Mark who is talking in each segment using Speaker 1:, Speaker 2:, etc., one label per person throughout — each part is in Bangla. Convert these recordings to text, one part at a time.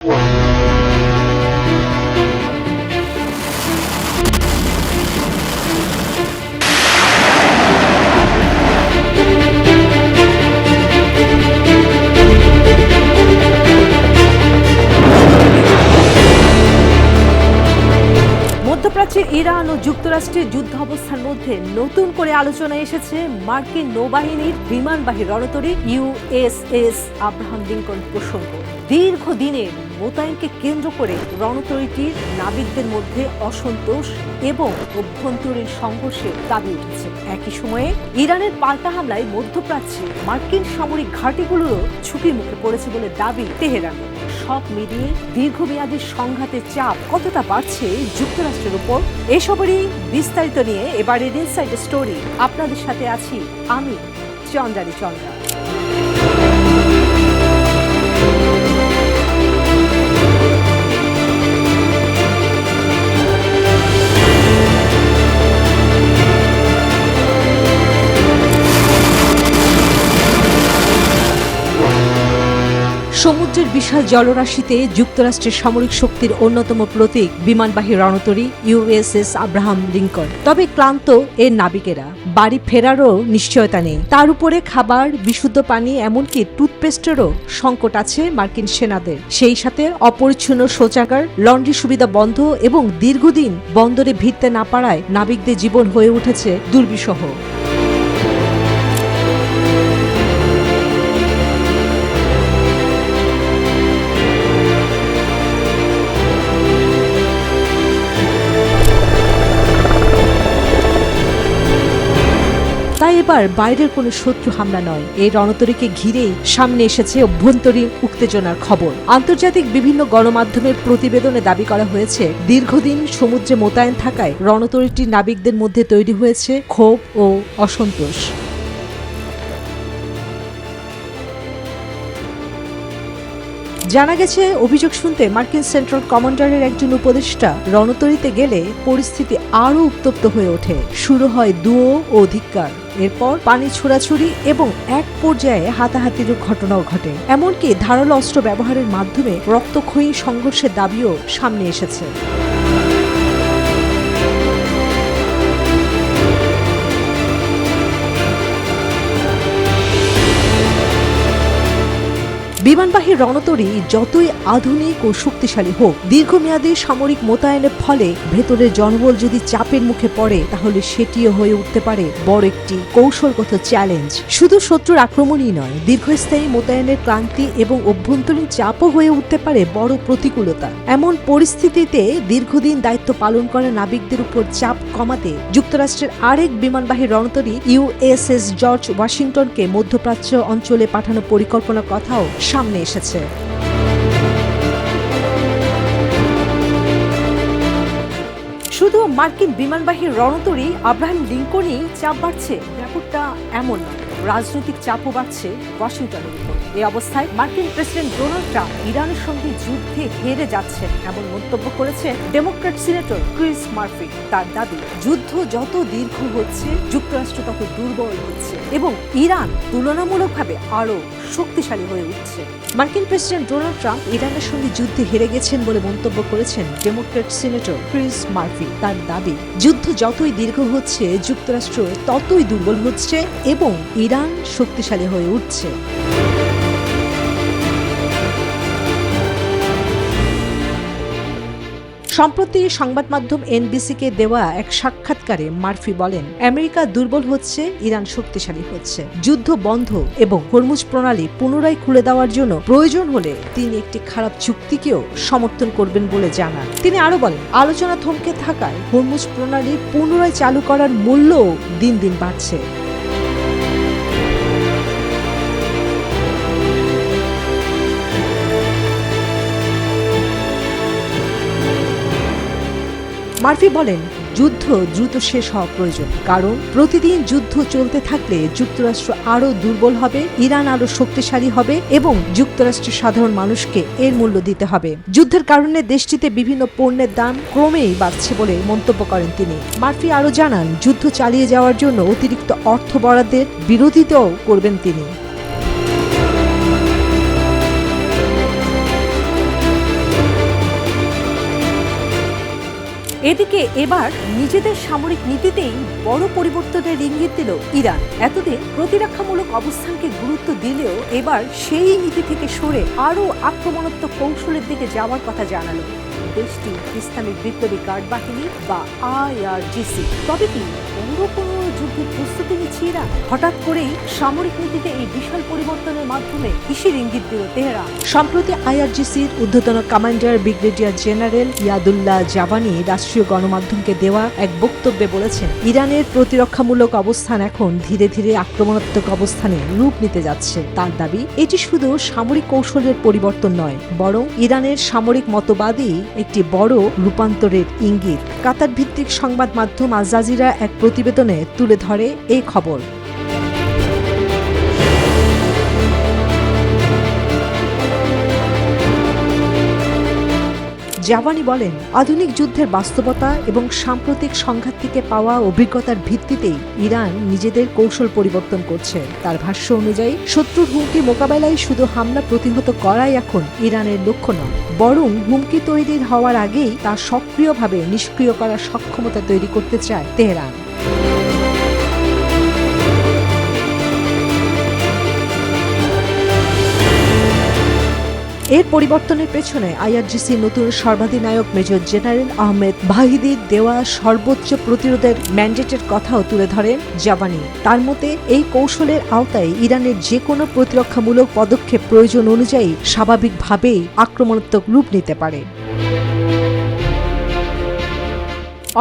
Speaker 1: মধ্যপ্রাচ্যে ইরান ও যুক্তরাষ্ট্রের যুদ্ধাবস্থার মধ্যে নতুন করে আলোচনায় এসেছে মার্কিন নৌবাহিনীর বিমানবাহী রণতরী ইউএসএস আব্রাহাম লিঙ্কন প্রসঙ্গ। দীর্ঘদিনের মোতায়েনকে কেন্দ্র করে রণতরীটির নাবিকদের মধ্যে অসন্তোষ এবং অভ্যন্তরীণ সংঘর্ষের দাবি উঠেছে। একই সময়ে ইরানের পাল্টা হামলায় মধ্যপ্রাচ্যে মার্কিন সামরিক ঘাঁটিগুলোরও ঝুঁকির মুখে পড়েছে বলে দাবি তেহরানের। সব মিলিয়ে দীর্ঘমেয়াদী সংঘাতের চাপ কতটা বাড়ছে যুক্তরাষ্ট্রের উপর, এসবেরই বিস্তারিত নিয়ে এবারের ইনসাইড স্টোরি আপনাদের সাথে আছি আমি চন্দ্রানী চন্দ্রা। সমুদ্রের বিশাল জলরাশিতে যুক্তরাষ্ট্রের সামরিক শক্তির অন্যতম প্রতীক বিমানবাহী রণতরী ইউএসএস আব্রাহাম লিঙ্কন। তবে ক্লান্ত এর নাবিকেরা বাড়ি ফেরারও নিশ্চয়তা নেই। তার উপরে খাবার, বিশুদ্ধ পানি, এমনকি টুথপেস্টেরও সংকট আছে মার্কিন সেনাদের। সেই সাথে অপরিচ্ছন্ন শৌচাগার, লন্ড্রি সুবিধা বন্ধ এবং দীর্ঘদিন বন্দরে ভিড়তে না পারায় নাবিকদের জীবন হয়ে উঠেছে দুর্বিষহ। তাই এবার বাইরের কোনো শত্রু হামলা নয়, এই রণতরীকে ঘিরেই সামনে এসেছে অভ্যন্তরীণ উত্তেজনার খবর। আন্তর্জাতিক বিভিন্ন গণমাধ্যমের প্রতিবেদনে দাবি করা হয়েছে, দীর্ঘদিন সমুদ্রে মোতায়েন থাকায় রণতরীটির নাবিকদের মধ্যে তৈরি হয়েছে ক্ষোভ ও অসন্তোষ। জানা গেছে, অভিযোগ শুনতে মার্কিন সেন্ট্রাল কমান্ডারের একজন উপদেষ্টা রণতরীতে গেলে পরিস্থিতি আরও উত্তপ্ত হয়ে ওঠে। শুরু হয় দুয়ো ও ধিক্কার, এরপর পানি ছোড়াছুড়ি এবং এক পর্যায়ে হাতাহাতির ঘটনাও ঘটে। এমনকি ধারালো অস্ত্র ব্যবহারের মাধ্যমে রক্তক্ষয়ী সংঘর্ষের দাবিও সামনে এসেছে। বিমানবাহী রণতরী যতই আধুনিক ও শক্তিশালী হোক, দীর্ঘমেয়াদী সামরিক মোতায়েনের ফলে ভেতরের জনবল যদি চাপের মুখে পড়ে, তাহলে সেটিও হয়ে উঠতে পারে বড় একটি কৌশলগত চ্যালেঞ্জ। শুধু শত্রুর আক্রমণই নয়, দীর্ঘস্থায়ী মোতায়েনের ক্লান্তি এবং অভ্যন্তরীণ চাপও হয়ে উঠতে পারে বড় প্রতিকূলতা। এমন পরিস্থিতিতে দীর্ঘদিন দায়িত্ব পালন করা নাবিকদের উপর চাপ কমাতে যুক্তরাষ্ট্রের আরেক বিমানবাহী রণতরী ইউএসএস জর্জ ওয়াশিংটনকে মধ্যপ্রাচ্য অঞ্চলে পাঠানোর পরিকল্পনার কথাও সামনে এসেছে। শুধু মার্কিন বিমানবাহী রণতরী আব্রাহাম লিঙ্কনই চাপ বাড়ছে ব্যাপারটা এমন নয়, রাজনৈতিক চাপও বাড়ছে ওয়াশিংটনের উপর। এই অবস্থায় মার্কিন প্রেসিডেন্ট ডোনাল্ড ট্রাম্প ইরানের সঙ্গে যুদ্ধে হেরে যাচ্ছেন এমন মন্তব্য করেছেন ডেমোক্র্যাট সিনেটর ক্রিস মার্ফি। তার দাবি, যুদ্ধ যত দীর্ঘ হচ্ছে যুক্তরাষ্ট্র তত দুর্বল হচ্ছে এবং ইরান তুলনামূলকভাবে আরও শক্তিশালী হয়ে উঠছে। মার্কিন প্রেসিডেন্ট ডোনাল্ড ট্রাম্প ইরানের সঙ্গে যুদ্ধে হেরে গেছেন বলে মন্তব্য করেছেন ডেমোক্র্যাট সিনেটর ক্রিস মার্ফি। তার দাবি, যুদ্ধ যতই দীর্ঘ হচ্ছে যুক্তরাষ্ট্র ততই দুর্বল হচ্ছে এবং ইরান শক্তিশালী হয়ে উঠছে। সম্প্রতি সংবাদ মাধ্যম এনবিসিকে দেওয়া এক সাক্ষাৎকারে মার্ফি বলেন, আমেরিকা দুর্বল হচ্ছে, ইরান শক্তিশালী হচ্ছে। যুদ্ধ বন্ধ এবং হরমুজ প্রণালী পুনরায় খুলে দেওয়ার জন্য প্রয়োজন হলে তিনি একটি খারাপ চুক্তিকেও সমর্থন করবেন বলে জানান। তিনি আরো বলেন, আলোচনা থমকে থাকায় হরমুজ প্রণালী পুনরায় চালু করার মূল্যও দিন দিন বাড়ছে। মার্ফি বলেন, যুদ্ধ দ্রুত শেষ হওয়া প্রয়োজন, কারণ প্রতিদিন যুদ্ধ চলতে থাকলে যুক্তরাষ্ট্র আরও দুর্বল হবে, ইরান আরও শক্তিশালী হবে এবং যুক্তরাষ্ট্রের সাধারণ মানুষকে এর মূল্য দিতে হবে। যুদ্ধের কারণে দেশটিতে বিভিন্ন পণ্যের দাম ক্রমেই বাড়ছে বলে মন্তব্য করেন তিনি। মার্ফি আরও জানান, যুদ্ধ চালিয়ে যাওয়ার জন্য অতিরিক্ত অর্থ বরাদ্দের বিরোধিতাও করবেন তিনি। এদিকে এবার নিজেদের সামরিক নীতিতেই বড় পরিবর্তনের ইঙ্গিত দিল ইরান। এতদিন প্রতিরক্ষামূলক অবস্থানকে গুরুত্ব দিলেও এবার সেই নীতি থেকে সরে আরও আক্রমণাত্মক কৌশলের দিকে যাওয়ার কথা জানালো দেশটি ইসলামিক বিপ্লবী গার্ড বাহিনী বা IRGC। তবে কি অন্য কোনো যুদ্ধের প্রস্তুতি নিচ্ছে ইরান? হঠাৎ করেই সামরিক নীতিতে এই বিশাল পরিবর্তনের মাধ্যমে কিসের ইঙ্গিত দিল তেহরান? সম্প্রতি IRGCর ঊর্ধ্বতন commander brigadier general Yadullah Jawaani রাষ্ট্রীয় গণমাধ্যমকে দেওয়া এক বক্তব্যে বলেছেন, ইরানের প্রতিরক্ষামূলক অবস্থান এখন ধীরে ধীরে আক্রমণাত্মক অবস্থানে রূপ নিতে যাচ্ছে। তার দাবি, এটি শুধু সামরিক কৌশলের পরিবর্তন নয়, বরং ইরানের সামরিক মতবাদই একটি বড় রূপান্তরের ইঙ্গিত। কাতার ভিত্তিক সংবাদ মাধ্যম আল জাজিরা এক প্রতিবেদনে তুলে ধরে এই খবর। জাবানি বলেন, আধুনিক যুদ্ধের বাস্তবতা এবং সাম্প্রতিক সংঘাত থেকে পাওয়া অভিজ্ঞতার ভিত্তিতেই ইরান নিজেদের কৌশল পরিবর্তন করছে। তার ভাষ্য অনুযায়ী শত্রুর হুমকি মোকাবেলায় শুধু হামলা প্রতিহত করাই এখন ইরানের লক্ষ্য নয়, বরং হুমকি তৈরির হওয়ার আগেই তা সক্রিয়ভাবে নিষ্ক্রিয় করার সক্ষমতা তৈরি করতে চায় তেহরান। এর পরিবর্তনের পেছনে IRGC নতুন সর্বাধিনায়ক মেজর জেনারেল আহমেদ ভাহিদির দেওয়া সর্বোচ্চ প্রতিরোধের ম্যান্ডেটের কথাও তুলে ধরেন জাবানি। তার মতে, এই কৌশলের আওতায় ইরানের যে কোনো প্রতিরক্ষামূলক পদক্ষেপ প্রয়োজন অনুযায়ী স্বাভাবিকভাবেই আক্রমণাত্মক রূপ নিতে পারে।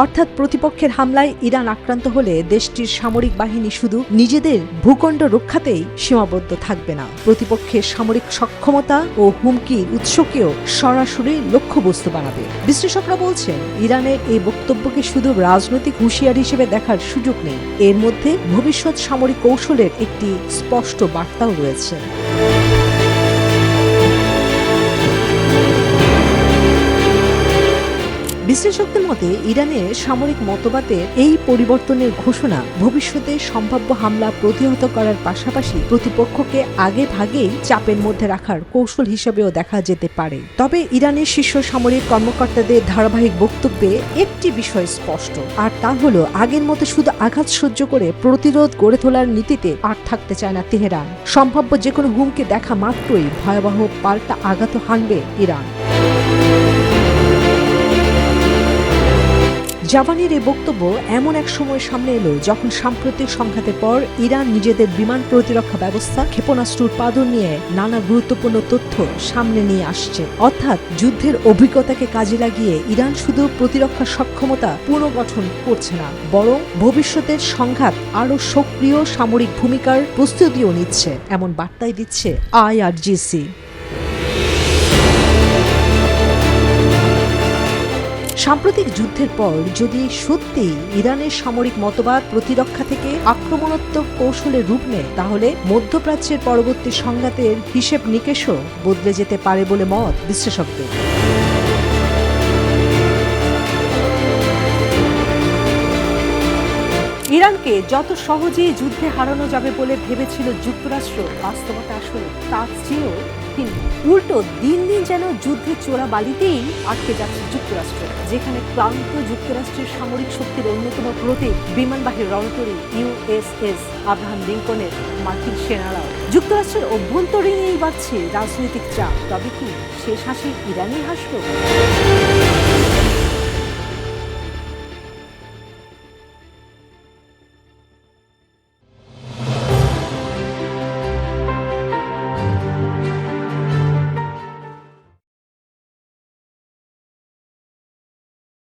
Speaker 1: অর্থাৎ প্রতিপক্ষের হামলায় ইরান আক্রান্ত হলে দেশটির সামরিক বাহিনী শুধু নিজেদের ভূখণ্ড রক্ষাতেই সীমাবদ্ধ থাকবে না, প্রতিপক্ষের সামরিক সক্ষমতা ও হুমকির উৎসকেও সরাসরি লক্ষ্যবস্তু বানাবে। বিশ্লেষকরা বলছেন, ইরানের এই বক্তব্যকে শুধু রাজনৈতিক হুঁশিয়ারি হিসেবে দেখার সুযোগ নেই, এর মধ্যে ভবিষ্যৎ সামরিক কৌশলের একটি স্পষ্ট বার্তাও রয়েছে। বিশ্লেষকদের মতে, ইরানের সামরিক মতবাদের এই পরিবর্তনের ঘোষণা ভবিষ্যতে সম্ভাব্য হামলা প্রতিহত করার পাশাপাশি প্রতিপক্ষকে আগে ভাগেই চাপের মধ্যে রাখার কৌশল হিসেবেও দেখা যেতে পারে। তবে ইরানের শীর্ষ সামরিক কর্মকর্তাদের ধারাবাহিক বক্তব্যে একটি বিষয় স্পষ্ট, আর তা হলো আগের মতো শুধু আঘাত সহ্য করে প্রতিরোধ গড়ে তোলার নীতিতে আর থাকতে চায় না তেহরান। সম্ভাব্য যে কোনো হুমকি দেখা মাত্রই ভয়াবহ পাল্টা আঘাত হানবে ইরান। জাবানির এই বক্তব্য এমন এক সময় সামনে এলো যখন সাম্প্রতিক সংঘাতের পর ইরান নিজেদের বিমান প্রতিরক্ষা ব্যবস্থা, ক্ষেপণাস্ত্র উৎপাদন নিয়ে নানা গুরুত্বপূর্ণ তথ্য সামনে নিয়ে আসছে। অর্থাৎ যুদ্ধের অভিজ্ঞতাকে কাজে লাগিয়ে ইরান শুধু প্রতিরক্ষা সক্ষমতা পুনর্গঠন করছে না, বরং ভবিষ্যতের সংঘাত আরও সক্রিয় সামরিক ভূমিকার প্রস্তুতিও নিচ্ছে, এমন বার্তাই দিচ্ছে IRGC। সাম্প্রতিক যুদ্ধের পর যদি সত্যি ইরানের সামরিক মতবাদ প্রতিরক্ষা থেকে আক্রমণাত্মক কৌশলে রূপ নেয়, তাহলে মধ্যপ্রাচ্যের পরবর্তী সংঘাতের হিসেব নিকেশও বদলে যেতে পারে বলে মত বিশ্লেষকদের। ইরানকে যত সহজেই যুদ্ধে হারানো যাবে বলে ভেবেছিল যুক্তরাষ্ট্র, বাস্তবতা আসলে তার চেয়েও উল্টো দিন দিন যেন যুদ্ধের চোরাবালিতেই আটকে যাচ্ছে যুক্তরাষ্ট্র, যেখানে ক্লান্ত যুক্তরাষ্ট্রের সামরিক শক্তির অন্যতম প্রতীক বিমানবাহী রণতরী USS আব্রাহাম লিঙ্কনের মার্কিন সেনারাও। যুক্তরাষ্ট্রের অভ্যন্তরীণেই বাড়ছে রাজনৈতিক চাপ। তবে কি শেষ হাসি ইরানই হাসল?